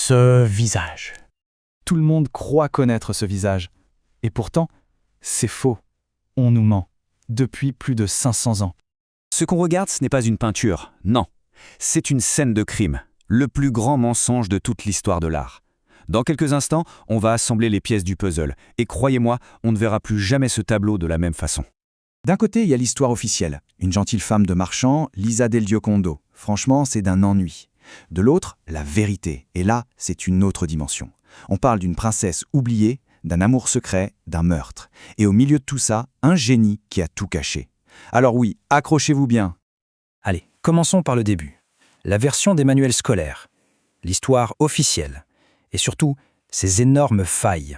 Ce visage. Tout le monde croit connaître ce visage. Et pourtant, c'est faux. On nous ment. Depuis plus de 500 ans. Ce qu'on regarde, ce n'est pas une peinture, non. C'est une scène de crime, le plus grand mensonge de toute l'histoire de l'art. Dans quelques instants, on va assembler les pièces du puzzle. Et croyez-moi, on ne verra plus jamais ce tableau de la même façon. D'un côté, il y a l'histoire officielle. Une gentille femme de marchand, Lisa del Giocondo. Franchement, c'est d'un ennui. De l'autre, la vérité. Et là, c'est une autre dimension. On parle d'une princesse oubliée, d'un amour secret, d'un meurtre. Et au milieu de tout ça, un génie qui a tout caché. Alors oui, accrochez-vous bien. Allez, commençons par le début. La version des manuels scolaires, l'histoire officielle, et surtout, ces énormes failles.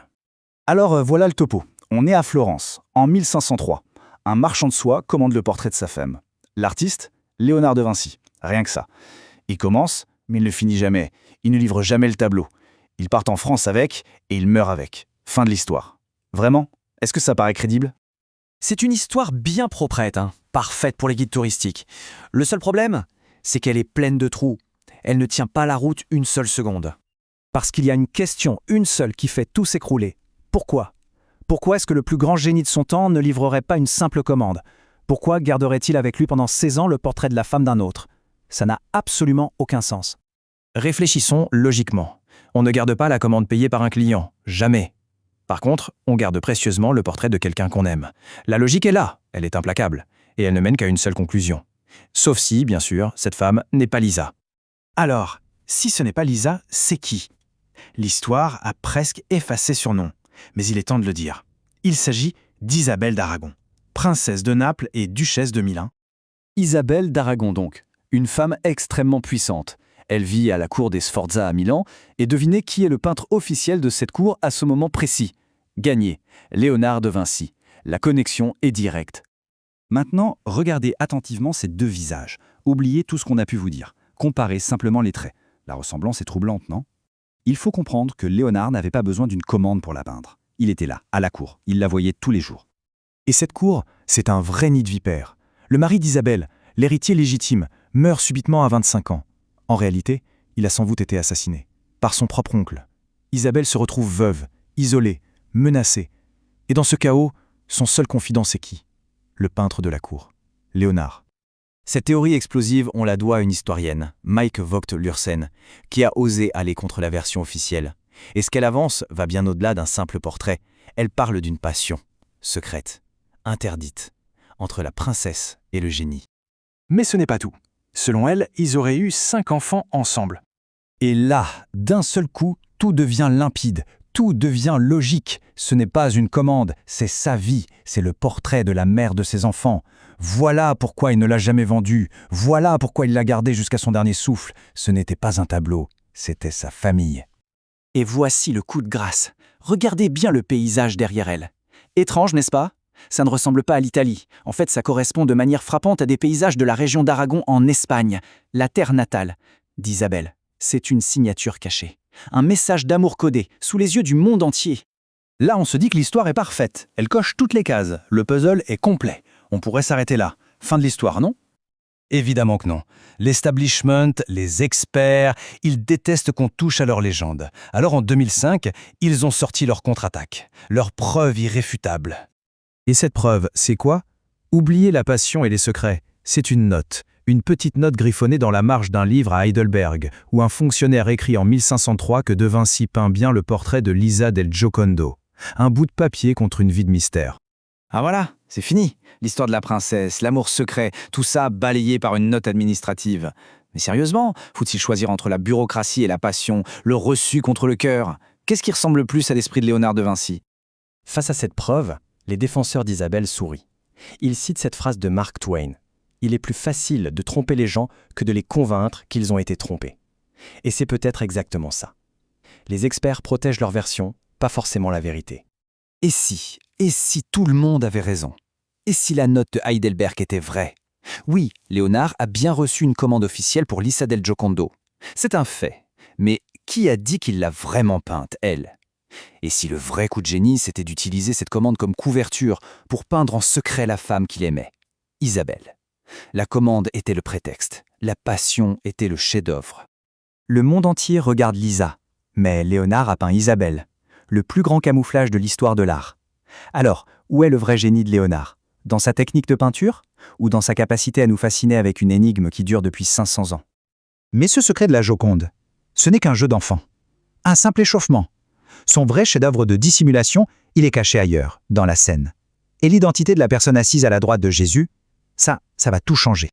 Alors voilà le topo. On est à Florence, en 1503. Un marchand de soie commande le portrait de sa femme. L'artiste, Léonard de Vinci. Rien que ça. Il commence, mais il ne finit jamais. Il ne livre jamais le tableau. Il part en France avec, et il meurt avec. Fin de l'histoire. Vraiment? Est-ce que ça paraît crédible? C'est une histoire bien proprette, parfaite pour les guides touristiques. Le seul problème, c'est qu'elle est pleine de trous. Elle ne tient pas la route une seule seconde. Parce qu'il y a une question, une seule, qui fait tout s'écrouler. Pourquoi? Pourquoi est-ce que le plus grand génie de son temps ne livrerait pas une simple commande? Pourquoi garderait-il avec lui pendant 16 ans le portrait de la femme d'un autre? Ça n'a absolument aucun sens. Réfléchissons logiquement. On ne garde pas la commande payée par un client, jamais. Par contre, on garde précieusement le portrait de quelqu'un qu'on aime. La logique est là, elle est implacable, et elle ne mène qu'à une seule conclusion. Sauf si, bien sûr, cette femme n'est pas Lisa. Alors, si ce n'est pas Lisa, c'est qui? L'histoire a presque effacé son nom, mais il est temps de le dire. Il s'agit d'Isabelle d'Aragon, princesse de Naples et duchesse de Milan. Isabelle d'Aragon donc, une femme extrêmement puissante. Elle vit à la cour des Sforza à Milan, et devinez qui est le peintre officiel de cette cour à ce moment précis. Gagné, Léonard de Vinci. La connexion est directe. Maintenant, regardez attentivement ces deux visages. Oubliez tout ce qu'on a pu vous dire. Comparez simplement les traits. La ressemblance est troublante, non? Il faut comprendre que Léonard n'avait pas besoin d'une commande pour la peindre. Il était là, à la cour. Il la voyait tous les jours. Et cette cour, c'est un vrai nid de vipères. Le mari d'Isabelle, l'héritier légitime, meurt subitement à 25 ans. En réalité, il a sans doute été assassiné, par son propre oncle. Isabelle se retrouve veuve, isolée, menacée. Et dans ce chaos, son seul confident c'est qui? Le peintre de la cour, Léonard. Cette théorie explosive, on la doit à une historienne, Maike Vogt Lursen, qui a osé aller contre la version officielle. Et ce qu'elle avance va bien au-delà d'un simple portrait. Elle parle d'une passion, secrète, interdite, entre la princesse et le génie. Mais ce n'est pas tout. Selon elle, ils auraient eu 5 enfants ensemble. Et là, d'un seul coup, tout devient limpide, tout devient logique. Ce n'est pas une commande, c'est sa vie, c'est le portrait de la mère de ses enfants. Voilà pourquoi il ne l'a jamais vendu, voilà pourquoi il l'a gardé jusqu'à son dernier souffle. Ce n'était pas un tableau, c'était sa famille. Et voici le coup de grâce. Regardez bien le paysage derrière elle. Étrange, n'est-ce pas? Ça ne ressemble pas à l'Italie. En fait, ça correspond de manière frappante à des paysages de la région d'Aragon en Espagne, la terre natale d'Isabelle. C'est une signature cachée. Un message d'amour codé, sous les yeux du monde entier. Là, on se dit que l'histoire est parfaite. Elle coche toutes les cases. Le puzzle est complet. On pourrait s'arrêter là. Fin de l'histoire, non? Évidemment que non. L'establishment, les experts, ils détestent qu'on touche à leur légende. Alors en 2005, ils ont sorti leur contre-attaque, leur preuve irréfutable. Et cette preuve, c'est quoi? Oubliez la passion et les secrets. C'est une note, une petite note griffonnée dans la marge d'un livre à Heidelberg, où un fonctionnaire écrit en 1503 que De Vinci peint bien le portrait de Lisa del Giocondo. Un bout de papier contre une vie de mystère. Ah voilà, c'est fini. L'histoire de la princesse, l'amour secret, tout ça balayé par une note administrative. Mais sérieusement, faut-il choisir entre la bureaucratie et la passion, le reçu contre le cœur? Qu'est-ce qui ressemble le plus à l'esprit de Léonard de Vinci? Face à cette preuve, les défenseurs d'Isabelle sourient. Ils citent cette phrase de Mark Twain. Il est plus facile de tromper les gens que de les convaincre qu'ils ont été trompés. Et c'est peut-être exactement ça. Les experts protègent leur version, pas forcément la vérité. Et si tout le monde avait raison? Et si la note de Heidelberg était vraie? Oui, Léonard a bien reçu une commande officielle pour Lisa del Giocondo. C'est un fait. Mais qui a dit qu'il l'a vraiment peinte, elle? Et si le vrai coup de génie, c'était d'utiliser cette commande comme couverture pour peindre en secret la femme qu'il aimait, Isabelle? La commande était le prétexte, la passion était le chef-d'œuvre. Le monde entier regarde Lisa, Mais Léonard a peint Isabelle, le plus grand camouflage de l'histoire de l'art. Alors, où est le vrai génie de Léonard? Dans sa technique de peinture? Ou dans sa capacité à nous fasciner avec une énigme qui dure depuis 500 ans? Mais ce secret de la Joconde, ce n'est qu'un jeu d'enfant. Un simple échauffement. Son vrai chef-d'œuvre de dissimulation, il est caché ailleurs, dans la scène. Et l'identité de la personne assise à la droite de Jésus, ça va tout changer.